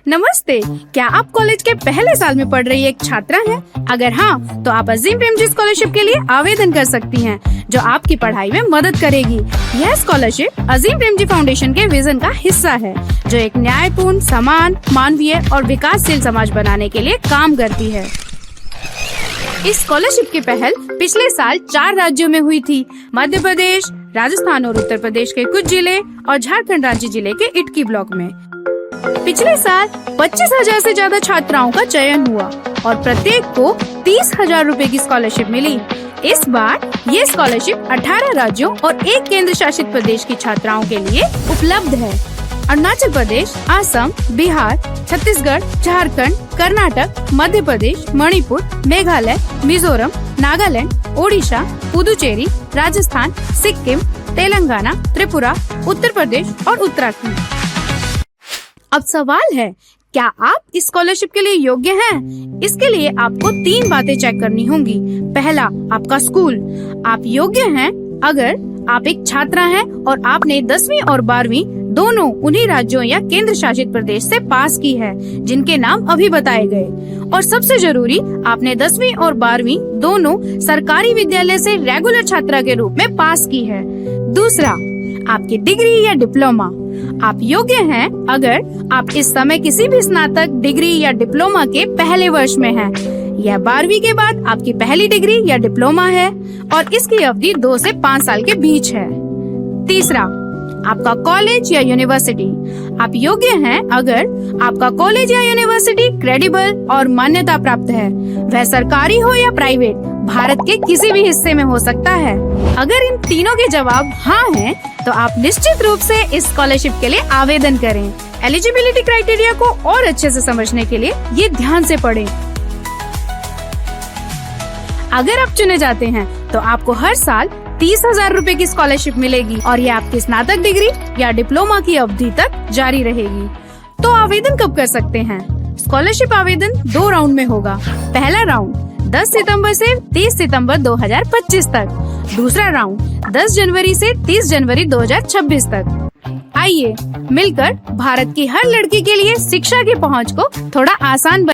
नमस्ते, क्या आप कॉलेज के पहले साल में पढ़ रही एक छात्रा हैं? अगर हाँ, तो आप अजीम प्रेमजी स्कॉलरशिप के लिए आवेदन कर सकती हैं, जो आपकी पढ़ाई में मदद करेगी। यह स्कॉलरशिप अजीम प्रेमजी फाउंडेशन के विजन का हिस्सा है, जो एक न्यायपूर्ण, समान, मानवीय और विकासशील समाज बनाने के लिए काम करती है। इस स्कॉलरशिप की पहल पिछले साल 4 राज्यों में हुई थी: मध्य प्रदेश, राजस्थान और उत्तर प्रदेश के कुछ जिले और झारखंड राज्य जिले के इटकी ब्लॉक में। पिछले साल 25,000 से ज्यादा छात्राओं का चयन हुआ और प्रत्येक को 30,000 रूपए की स्कॉलरशिप मिली। इस बार ये स्कॉलरशिप 18 राज्यों और 1 केंद्र शासित प्रदेश की छात्राओं के लिए उपलब्ध है। अरुणाचल प्रदेश, असम, बिहार, छत्तीसगढ़, झारखंड, कर्नाटक, मध्य प्रदेश, मणिपुर, मेघालय, मिजोरम, नागालैंड, ओडिशा, पुदुचेरी, राजस्थान, सिक्किम, तेलंगाना, त्रिपुरा, उत्तर प्रदेश और उत्तराखंड। अब सवाल है, क्या आप इस स्कॉलरशिप के लिए योग्य हैं? इसके लिए आपको 3 बातें चेक करनी होंगी। पहला, आपका स्कूल। आप योग्य हैं अगर आप एक छात्रा हैं और आपने 10वीं और 12वीं दोनों उन्हीं राज्यों या केंद्र शासित प्रदेश से पास की है, जिनके नाम अभी बताए गए। और सबसे जरूरी, आपने 10वीं और 12वीं दोनों सरकारी विद्यालय से रेगुलर छात्रा के रूप में पास की है। दूसरा, आपकी डिग्री या डिप्लोमा। आप योग्य हैं अगर आप इस समय किसी भी स्नातक, डिग्री या डिप्लोमा के पहले वर्ष में हैं, या 12वीं के बाद आपकी पहली डिग्री या डिप्लोमा है और इसकी अवधि 2 से 5 साल के बीच है। तीसरा, आपका कॉलेज या यूनिवर्सिटी। आप योग्य हैं अगर आपका कॉलेज या यूनिवर्सिटी क्रेडिबल और मान्यता प्राप्त है। वह सरकारी हो या प्राइवेट, भारत के किसी भी हिस्से में हो सकता है। अगर इन तीनों के जवाब हाँ हैं, तो आप निश्चित रूप से इस स्कॉलरशिप के लिए आवेदन करें। एलिजिबिलिटी क्राइटेरिया को और अच्छे से समझने के लिए ये ध्यान से पढ़ें। अगर आप चुने जाते हैं, तो आपको हर साल 30,000 रूपए की स्कॉलरशिप मिलेगी और ये आपकी स्नातक डिग्री या डिप्लोमा की अवधि तक जारी रहेगी। तो आवेदन कब कर सकते हैं? स्कॉलरशिप आवेदन 2 राउंड में होगा। पहला राउंड 10 सितंबर से 30 सितंबर 2025 तक। दूसरा राउंड 10 जनवरी से 30 जनवरी 2026 तक। आइए मिलकर भारत की हर लड़की के लिए शिक्षा की पहुंच को थोड़ा आसान